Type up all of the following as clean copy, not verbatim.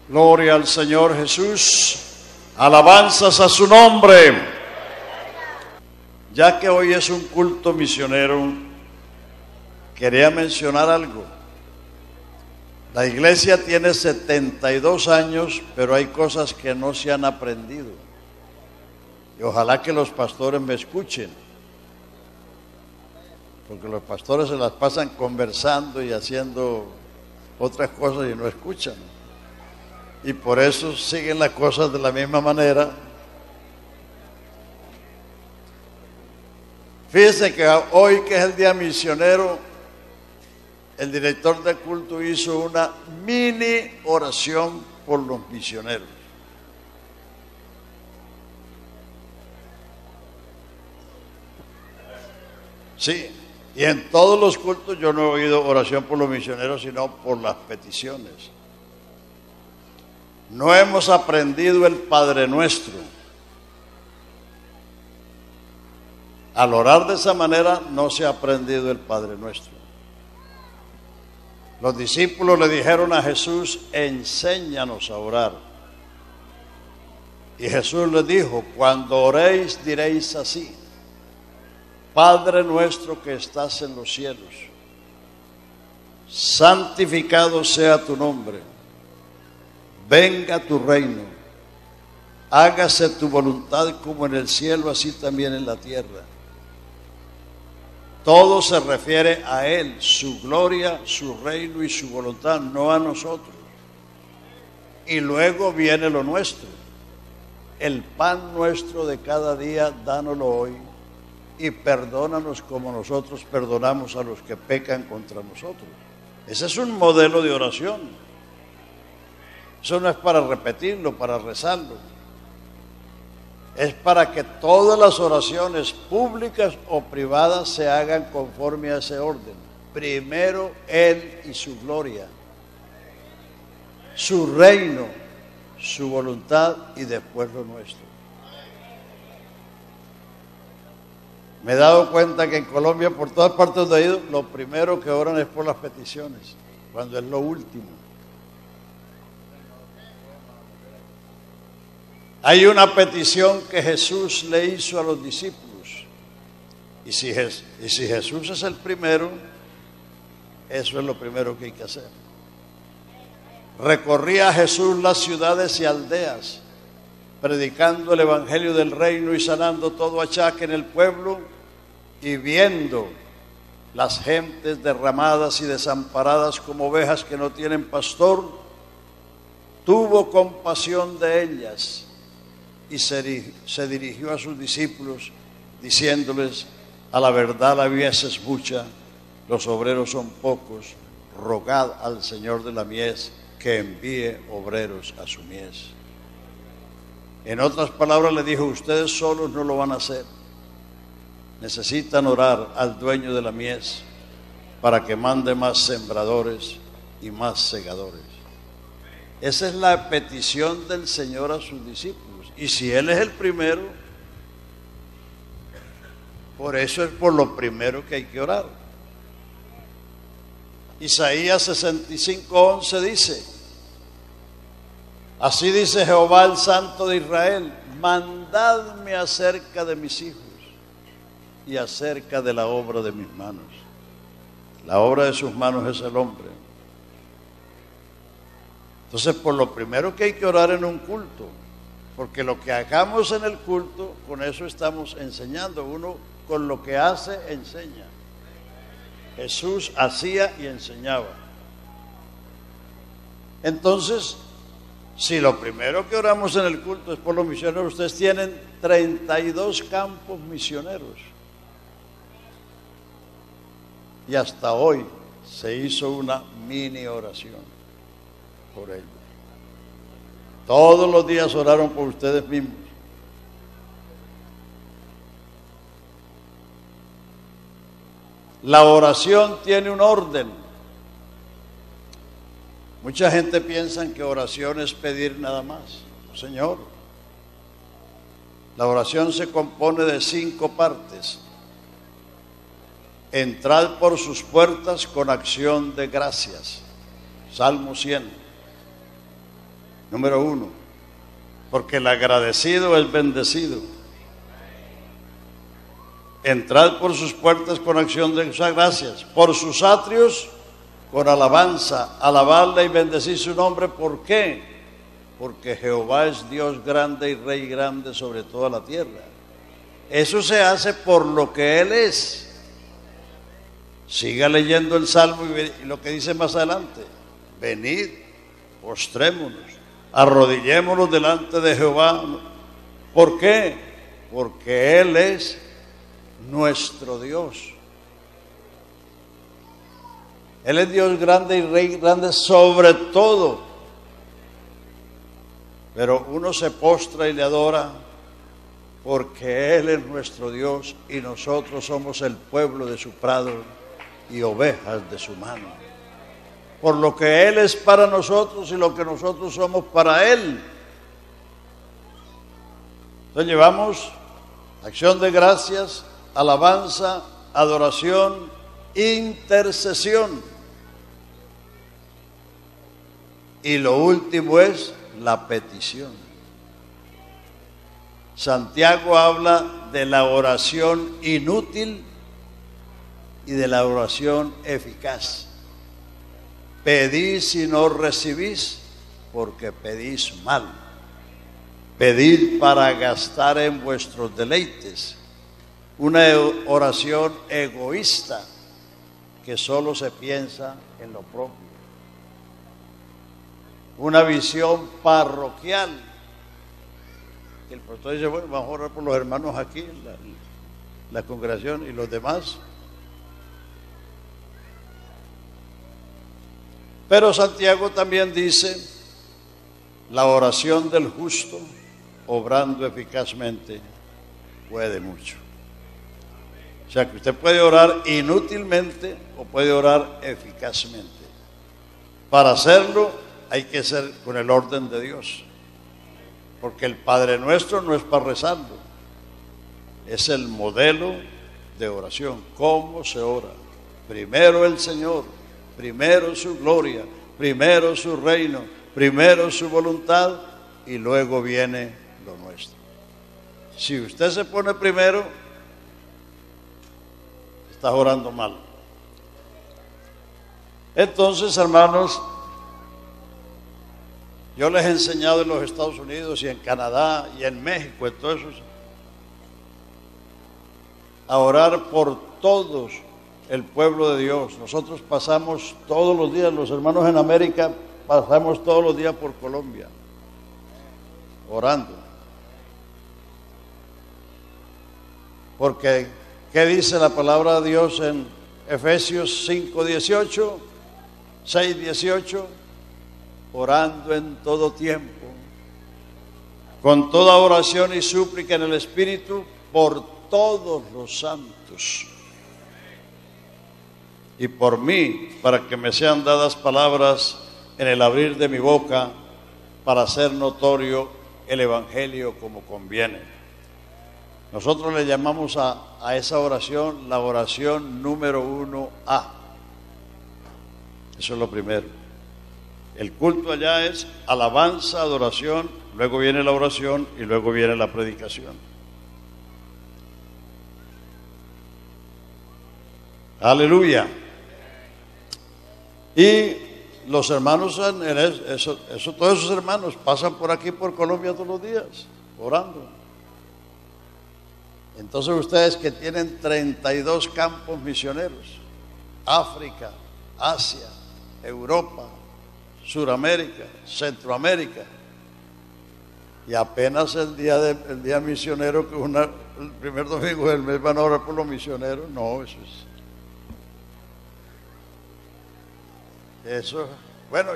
Gloria al Señor Jesús, alabanzas a su nombre. Ya que hoy es un culto misionero, quería mencionar algo. La iglesia tiene 72 años, pero hay cosas que no se han aprendido. Y ojalá que los pastores me escuchen, porque los pastores se las pasan conversando y haciendo otras cosas y no escuchan. Y por eso siguen las cosas de la misma manera. Fíjense que hoy, que es el día misionero, el director de culto hizo una mini oración por los misioneros. Sí, y en todos los cultos yo no he oído oración por los misioneros, sino por las peticiones. No hemos aprendido el Padre Nuestro. Al orar de esa manera no se ha aprendido el Padre Nuestro. Los discípulos le dijeron a Jesús: enséñanos a orar. Y Jesús les dijo: cuando oréis diréis así: Padre nuestro que estás en los cielos, santificado sea tu nombre, venga tu reino, hágase tu voluntad como en el cielo, así también en la tierra. Todo se refiere a Él, su gloria, su reino y su voluntad, no a nosotros. Y luego viene lo nuestro. El pan nuestro de cada día, dánoslo hoy, y perdónanos como nosotros perdonamos a los que pecan contra nosotros. Ese es un modelo de oración. Eso no es para repetirlo, para rezarlo. Es para que todas las oraciones públicas o privadas se hagan conforme a ese orden. Primero Él y su gloria, su reino, su voluntad, y después lo nuestro. Me he dado cuenta que en Colombia, por todas partes donde he ido, lo primero que oran es por las peticiones, cuando es lo último. Hay una petición que Jesús le hizo a los discípulos. Y si Jesús es el primero, eso es lo primero que hay que hacer. Recorría Jesús las ciudades y aldeas, predicando el evangelio del reino y sanando todo achaque en el pueblo, y viendo las gentes derramadas y desamparadas como ovejas que no tienen pastor, tuvo compasión de ellas y se dirigió a sus discípulos diciéndoles: a la verdad la mies es mucha, los obreros son pocos, rogad al Señor de la mies que envíe obreros a su mies. En otras palabras le dijo: ustedes solos no lo van a hacer, necesitan orar al dueño de la mies para que mande más sembradores y más segadores. Esa es la petición del Señor a sus discípulos. Y si Él es el primero, por eso es por lo primero que hay que orar. Isaías 65:11 dice: así dice Jehová, el Santo de Israel, mandadme acerca de mis hijos y acerca de la obra de mis manos. La obra de sus manos es el hombre. Entonces, por lo primero que hay que orar en un culto, porque lo que hagamos en el culto, con eso estamos enseñando. Uno con lo que hace, enseña. Jesús hacía y enseñaba. Entonces, si lo primero que oramos en el culto es por los misioneros, ustedes tienen 32 campos misioneros. Y hasta hoy se hizo una mini oración por ellos. Todos los días oraron por ustedes mismos. La oración tiene un orden. Mucha gente piensa que oración es pedir nada más. No, señor. La oración se compone de 5 partes. Entrad por sus puertas con acción de gracias. Salmo 100. Número uno, porque el agradecido es bendecido. Entrad por sus puertas con acción de gracias, por sus atrios con alabanza, alabarle y bendecir su nombre. ¿Por qué? Porque Jehová es Dios grande y Rey grande sobre toda la tierra. Eso se hace por lo que Él es. Siga leyendo el Salmo y lo que dice más adelante. Venid, postrémonos, arrodillémonos delante de Jehová. ¿Por qué? Porque Él es nuestro Dios. Él es Dios grande y Rey grande sobre todo. Pero uno se postra y le adora porque Él es nuestro Dios y nosotros somos el pueblo de su prado y ovejas de su mano. Por lo que Él es para nosotros y lo que nosotros somos para Él. Entonces llevamos acción de gracias, alabanza, adoración, intercesión. Y lo último es la petición. Santiago habla de la oración inútil y de la oración eficaz. Pedís y no recibís porque pedís mal. Pedid para gastar en vuestros deleites. Una oración egoísta que solo se piensa en lo propio. Una visión parroquial. El pastor dice, bueno, vamos a orar por los hermanos aquí en la congregación y los demás. Pero Santiago también dice, la oración del justo, obrando eficazmente, puede mucho. O sea que usted puede orar inútilmente o puede orar eficazmente. Para hacerlo hay que ser con el orden de Dios. Porque el Padre Nuestro no es para rezarlo. Es el modelo de oración. ¿Cómo se ora? Primero el Señor, primero su gloria, primero su reino, primero su voluntad y luego viene lo nuestro. Si usted se pone primero, está orando mal. Entonces, hermanos, yo les he enseñado en los Estados Unidos y en Canadá y en México, en todo eso, a orar por todos el pueblo de Dios. Nosotros pasamos todos los días, los hermanos en América, pasamos todos los días por Colombia, orando. Porque, ¿qué dice la palabra de Dios en Efesios 5:18, 6:18? Orando en todo tiempo, con toda oración y súplica en el Espíritu, por todos los santos. Y por mí, para que me sean dadas palabras en el abrir de mi boca, para hacer notorio el Evangelio como conviene. Nosotros le llamamos a esa oración la oración número 1A. Eso es lo primero. El culto allá es alabanza, adoración, luego viene la oración y luego viene la predicación. Aleluya. Y los hermanos, todos esos hermanos pasan por aquí, por Colombia todos los días, orando. Entonces ustedes que tienen 32 campos misioneros, África, Asia, Europa, Suramérica, Centroamérica, y apenas el día misionero, que el primer domingo del mes van a orar por los misioneros. No, eso, bueno,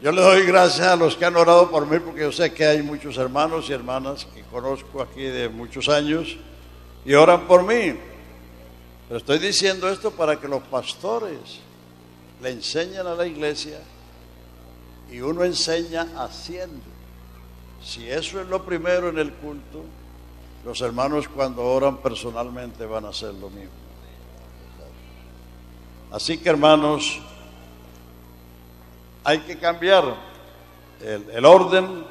yo le doy gracias a los que han orado por mí, porque yo sé que hay muchos hermanos y hermanas que conozco aquí de muchos años y oran por mí. Pero estoy diciendo esto para que los pastores le enseñen a la iglesia, y uno enseña haciendo. Si eso es lo primero en el culto, los hermanos cuando oran personalmente van a hacer lo mismo. Así que, hermanos, hay que cambiar. el orden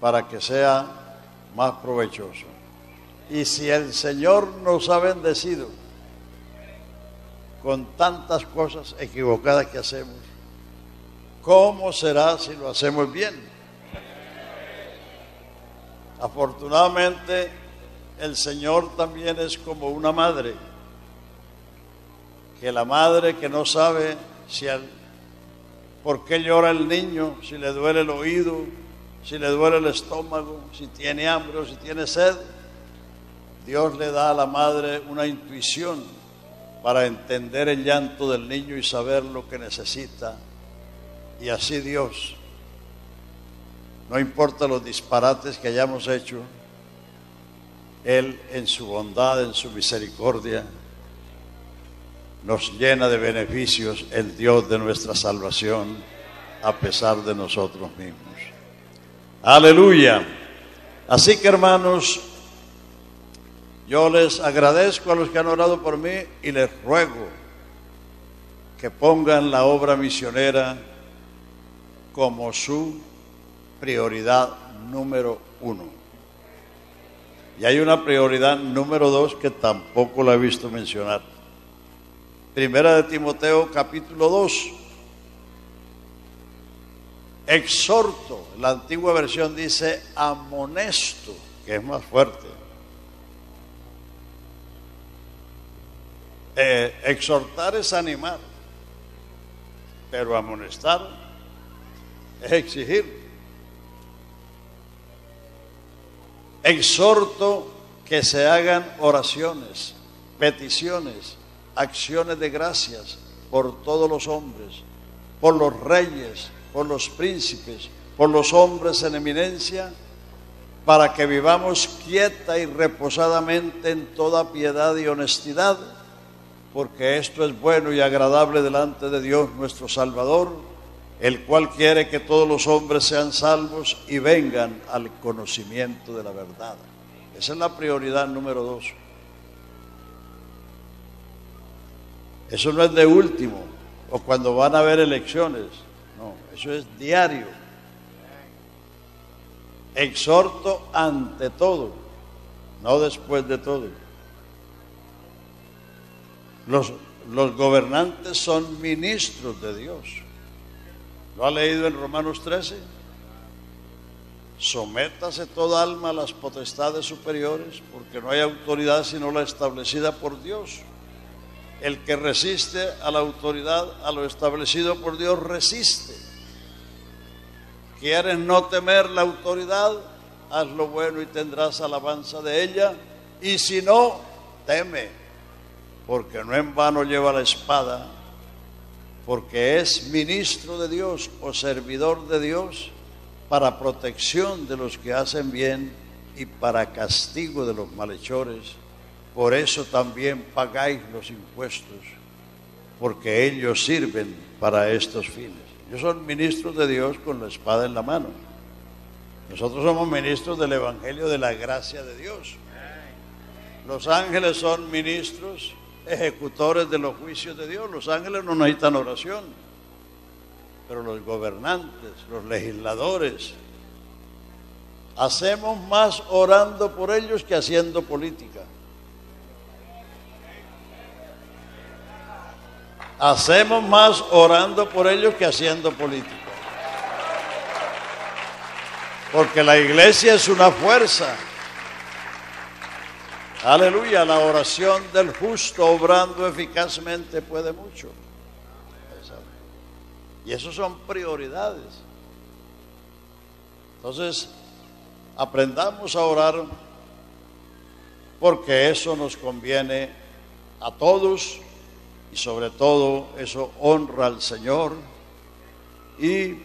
para que sea más provechoso. Y si el Señor nos ha bendecido con tantas cosas equivocadas que hacemos, ¿cómo será si lo hacemos bien? Afortunadamente, el Señor también es como una madre, que la madre que no sabe por qué llora el niño, si le duele el oído, si le duele el estómago, si tiene hambre o si tiene sed, Dios le da a la madre una intuición para entender el llanto del niño y saber lo que necesita. Y así Dios, no importa los disparates que hayamos hecho, Él en su bondad, en su misericordia, nos llena de beneficios, el Dios de nuestra salvación, a pesar de nosotros mismos. Aleluya. Así que, hermanos, yo les agradezco a los que han orado por mí y les ruego que pongan la obra misionera como su prioridad número 1. Y hay una prioridad número 2 que tampoco la he visto mencionar. Primera de Timoteo, capítulo 2. Exhorto, la antigua versión dice amonesto, que es más fuerte. Exhortar es animar, pero amonestar es exigir. Exhorto que se hagan oraciones, peticiones, acciones de gracias por todos los hombres, por los reyes, por los príncipes, por los hombres en eminencia, para que vivamos quieta y reposadamente en toda piedad y honestidad, porque esto es bueno y agradable delante de Dios nuestro Salvador, el cual quiere que todos los hombres sean salvos y vengan al conocimiento de la verdad. Esa es la prioridad número 2. Eso no es de último, o cuando van a haber elecciones. No, eso es diario. Exhorto ante todo, no después de todo. Los gobernantes son ministros de Dios. ¿Lo ha leído en Romanos 13? Sométase toda alma a las potestades superiores, porque no hay autoridad sino la establecida por Dios. El que resiste a la autoridad, a lo establecido por Dios, resiste. ¿Quieres no temer la autoridad? Haz lo bueno y tendrás alabanza de ella. Y si no, teme, porque no en vano lleva la espada, porque es ministro de Dios o servidor de Dios para protección de los que hacen bien y para castigo de los malhechores. Por eso también pagáis los impuestos, porque ellos sirven para estos fines. Ellos son ministros de Dios con la espada en la mano. Nosotros somos ministros del Evangelio de la gracia de Dios. Los ángeles son ministros, ejecutores de los juicios de Dios. Los ángeles no necesitan oración, pero los gobernantes, los legisladores, hacemos más orando por ellos que haciendo política. Hacemos más orando por ellos que haciendo política. Porque la iglesia es una fuerza. Aleluya, la oración del justo obrando eficazmente puede mucho. Y eso son prioridades. Entonces, aprendamos a orar, porque eso nos conviene a todos y sobre todo eso honra al Señor. Y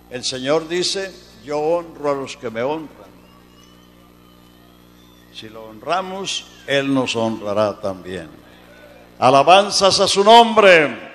el Señor dice: yo honro a los que me honran. Si lo honramos, Él nos honrará también. Alabanzas a su nombre.